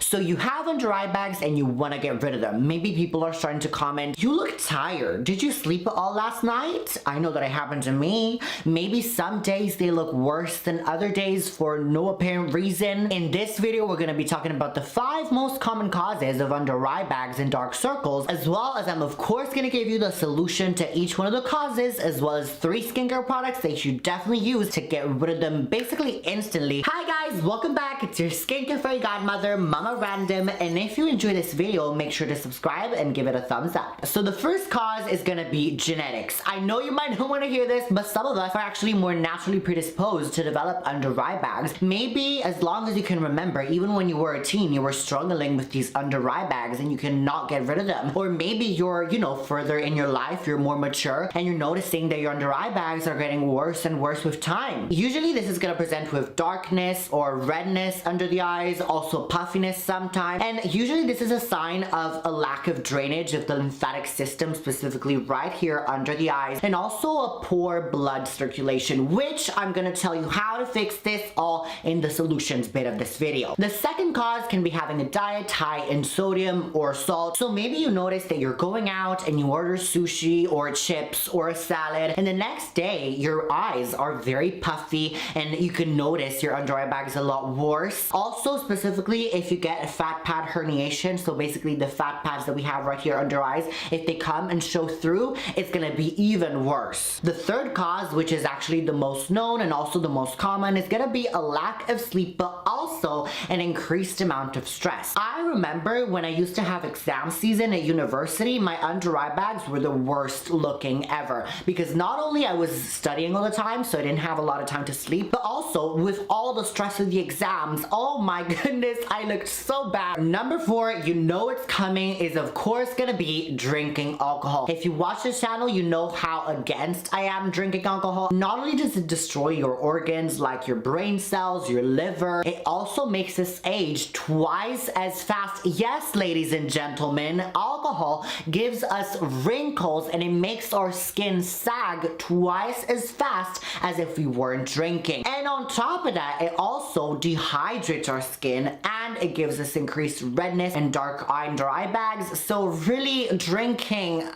So you have under eye bags and you want to get rid of them. Maybe people are starting to comment, you look tired. Did you sleep all last night? I know that it happened to me. Maybe some days they look worse than other days for no apparent reason. In this video, we're going to be talking about the 5 most common causes of under eye bags and dark circles, as well as I'm of course going to give you the solution to each one of the causes, as well as 3 skincare products that you should definitely use to get rid of them basically instantly. Hi guys, welcome back. It's your skincare fairy godmother, Mama Random, and if you enjoy this video, make sure to subscribe and give it a thumbs up. So the first cause is going to be genetics. I know you might not want to hear this, but some of us are actually more naturally predisposed to develop under eye bags. Maybe as long as you can remember, even when you were a teen, you were struggling with these under eye bags and you cannot get rid of them. Or maybe you're, further in your life, you're more mature and you're noticing that your under eye bags are getting worse and worse with time. Usually this is going to present with darkness or redness under the eyes, also puffiness sometimes, and usually this is a sign of a lack of drainage of the lymphatic system, specifically right here under the eyes, and also a poor blood circulation, which I'm going to tell you how to fix this all in the solutions bit of this video. The second cause can be having a diet high in sodium or salt. So maybe you notice that you're going out and you order sushi or chips or a salad, and the next day your eyes are very puffy and you can notice your under eye bags a lot worse. Also, specifically if you get a fat pad herniation, so basically the fat pads that we have right here under eyes, if they come and show through, it's gonna be even worse. The third cause, which is actually the most known and also the most common, is gonna be a lack of sleep, but also an increased amount of stress. I remember when I used to have exam season at university, my under eye bags were the worst looking ever, because not only I was studying all the time, so I didn't have a lot of time to sleep, but also with all the stress of the exams, oh my goodness, I looked so bad. Number 4, you know it's coming, is of course gonna be drinking alcohol. If you watch this channel, you know how against I am drinking alcohol. Not only does it destroy your organs like your brain cells, your liver, it also makes us age twice as fast. Yes, ladies and gentlemen, alcohol gives us wrinkles and it makes our skin sag twice as fast as if we weren't drinking. And on top of that, it also dehydrates our skin and it gives us increased redness and dark under eye bags. So really, drinking,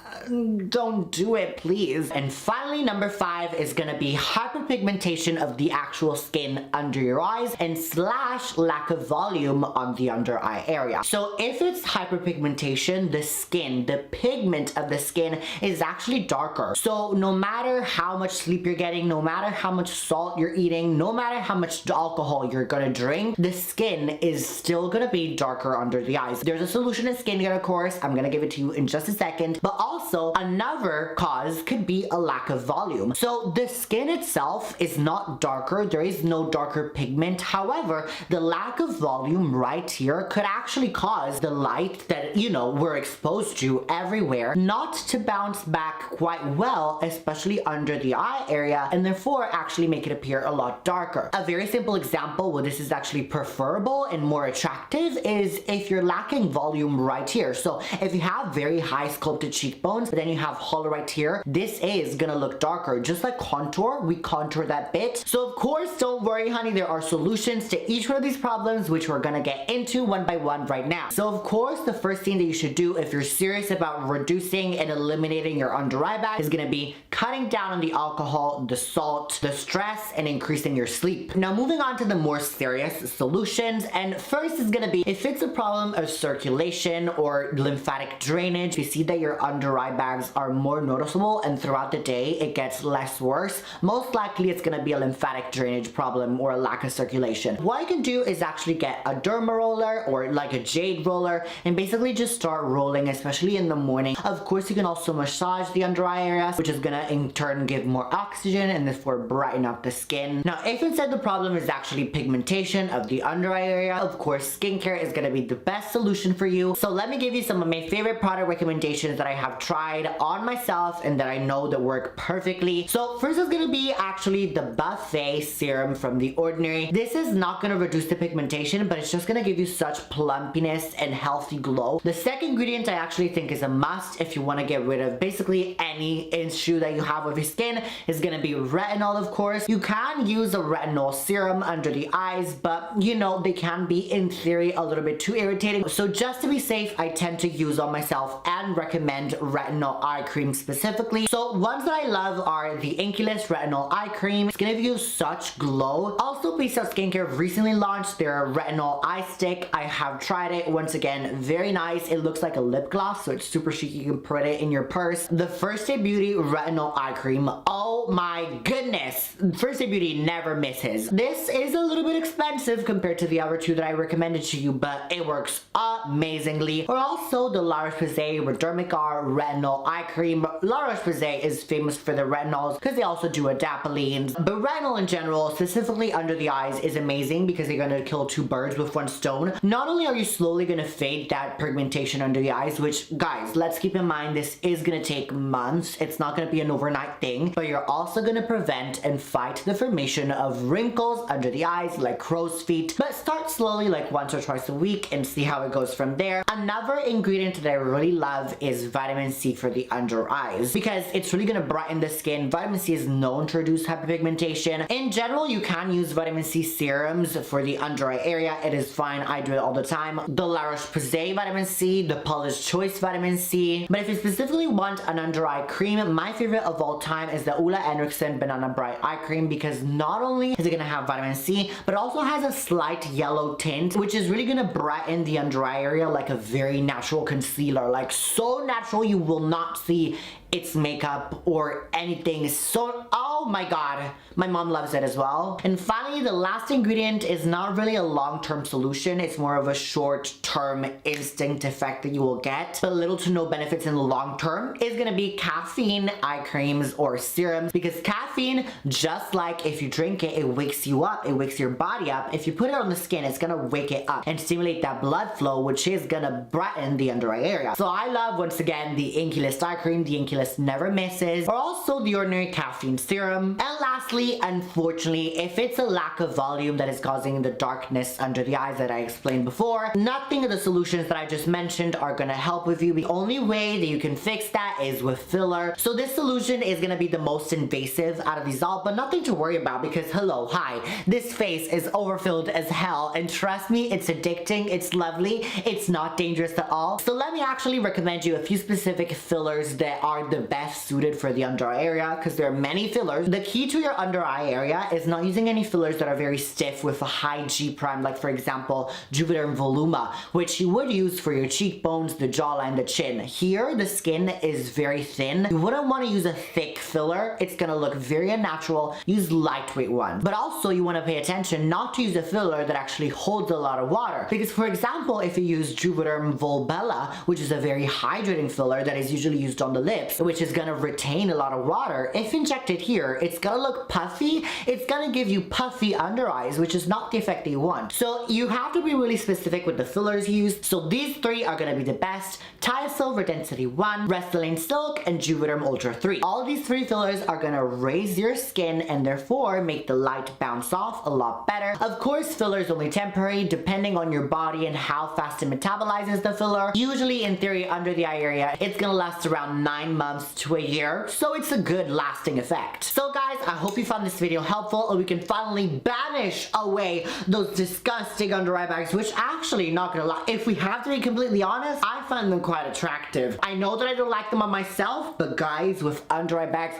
don't do it, please. And finally, number 5 is gonna be hyperpigmentation of the actual skin under your eyes and / lack of volume on the under eye area. So if it's hyperpigmentation, the skin, the pigment of the skin is actually darker. So no matter how much sleep you're getting, no matter how much salt you're eating, no matter how much alcohol you're gonna drink, the skin is still gonna be darker under the eyes. There's a solution in skincare, of course. I'm gonna give it to you in just a second. But also another cause could be a lack of volume. So the skin itself is not darker. There is no darker pigment. However, the lack of volume right here could actually cause the light that, we're exposed to everywhere not to bounce back quite well, especially under the eye area, and therefore actually make it appear a lot darker. A very simple example where this is actually preferable and more attractive is if you're lacking volume right here. So if you have very high sculpted cheekbones, but then you have hollow right here, this is gonna look darker. Just like contour, we contour that bit. So of course, don't worry, honey, there are solutions to each one of these problems, which we're gonna get into one by one right now. So of course, the first thing that you should do if you're serious about reducing and eliminating your under eye bag is gonna be cutting down on the alcohol, the salt, the stress, and increasing your sleep. Now moving on to the more serious solutions, and first is gonna be if it's a problem of circulation or lymphatic drainage, you see that your under eye bags are more noticeable and throughout the day it gets less worse, most likely it's gonna be a lymphatic drainage problem or a lack of circulation. What you can do is actually get a derma roller or like a jade roller and basically just start rolling, especially in the morning. Of course, you can also massage the under eye area, which is gonna in turn give more oxygen and therefore brighten up the skin. Now, if instead the problem is actually pigmentation of the under eye area, of course, skincare is gonna be the best solution for you. So let me give you some of my favorite product recommendations that I have tried on myself and that I know that work perfectly. So first is gonna be actually the Buffet Serum from The Ordinary. This is not gonna reduce the pigmentation, but it's just gonna give you such plumpiness and healthy glow. The second ingredient I actually think is a must if you wanna get rid of basically any issue that you have with your skin is gonna be retinol, of course. You can use a retinol serum under the eyes, but they can be in theory very a little bit too irritating. So just to be safe, I tend to use on myself and recommend retinol eye cream specifically. So ones that I love are the Inculus Retinol Eye Cream. It's gonna give you such glow. Also, Peace Out Skincare recently launched their retinol eye stick. I have tried it. Once again, very nice. It looks like a lip gloss, so it's super chic. You can put it in your purse. The First Day Beauty Retinol Eye Cream. Oh my goodness. First Day Beauty never misses. This is a little bit expensive compared to the other two that I recommended to you, but it works amazingly. Or also the La Roche-Posay Redermicar Retinol Eye Cream. La Roche-Posay is famous for their retinols because they also do adapalines. But retinol in general, specifically under the eyes, is amazing because you're gonna kill two birds with one stone. Not only are you slowly gonna fade that pigmentation under the eyes, which guys, let's keep in mind this is gonna take months. It's not gonna be an overnight thing, but you're also gonna prevent and fight the formation of wrinkles under the eyes like crow's feet. But start slowly, like once or twice a week, and see how it goes from there. Another ingredient that I really love is vitamin C for the under eyes because it's really gonna brighten the skin. Vitamin C is known to reduce hyperpigmentation. In general, you can use vitamin C serums for the under eye area. It is fine. I do it all the time. The La Roche-Posay vitamin C, the Paula's Choice vitamin C. But if you specifically want an under eye cream, my favorite of all time is the Ulla Henriksen Banana Bright Eye Cream because not only is it gonna have vitamin C, but it also has a slight yellow tint, which is really gonna brighten the under eye area like a very natural concealer. Like so natural, you will not see it's makeup or anything. So, oh my god, my mom loves it as well. And finally, the last ingredient is not really a long-term solution. It's more of a short-term instant effect that you will get, but little to no benefits in the long term is gonna be caffeine eye creams or serums, because caffeine, just like if you drink it, it wakes you up, it wakes your body up. If you put it on the skin, it's gonna wake it up and stimulate that blood flow, which is gonna brighten the under eye area. So I love, once again, the Inculus eye cream, the Inculus never misses, or also the ordinary caffeine serum. And lastly, unfortunately, if it's a lack of volume that is causing the darkness under the eyes that I explained before, nothing of the solutions that I just mentioned are gonna help with you. The only way that you can fix that is with filler. So this solution is gonna be the most invasive out of these all, but nothing to worry about because hello, hi, this face is overfilled as hell, and trust me, it's addicting, it's lovely, it's not dangerous at all. So let me actually recommend you a few specific fillers that are the best suited for the under eye area, because there are many fillers. The key to your under eye area is not using any fillers that are very stiff with a high G prime, like for example Juvederm Voluma, which you would use for your cheekbones, the jawline, the chin. Here the skin is very thin. You wouldn't want to use a thick filler. It's gonna look very unnatural. Use lightweight one. But also you want to pay attention not to use a filler that actually holds a lot of water, because for example if you use Juvederm Volbella, which is a very hydrating filler that is usually used on the lips, which is gonna retain a lot of water, if injected here, it's gonna look puffy. It's gonna give you puffy under eyes, which is not the effect that you want. So you have to be really specific with the fillers used. So these three are gonna be the best: Tiosil Redensity 1, Restylane Silk, and Juvederm Ultra 3. All these three fillers are gonna raise your skin and therefore make the light bounce off a lot better. Of course, filler is only temporary depending on your body and how fast it metabolizes the filler. Usually in theory under the eye area, it's gonna last around 9 months to a year, so it's a good lasting effect. So guys, I hope you found this video helpful and we can finally banish away those disgusting under eye bags, which actually, not gonna lie, if we have to be completely honest, I find them quite attractive. I know that I don't like them on myself, but guys, with under eye bags,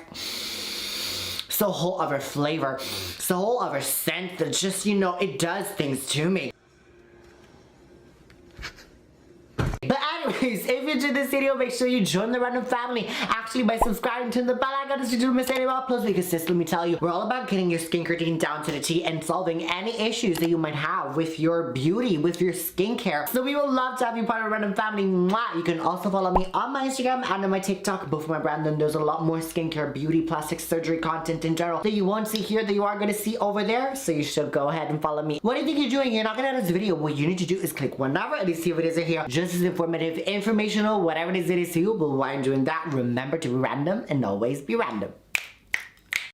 it's a whole other flavor, it's a whole other scent that just, you know, it does things to me. But anyways, if you enjoyed this video, make sure you join the random family actually by subscribing to the bell icon so you don't miss any of our uploads, because this, let me tell you, we're all about getting your skincare routine down to the T and solving any issues that you might have with your beauty, with your skincare. So we would love to have you part of the random family. Mwah! You can also follow me on my Instagram and on my TikTok, both of my brand, and there's a lot more skincare, beauty, plastic surgery content in general that you won't see here that you are going to see over there, so you should go ahead and follow me. What do you think you're doing? You're not going to end this video. What you need to do is click whenever and these videos are here, just as informative, informational, whatever it is to you. But while you're doing that, remember to be random and always be random.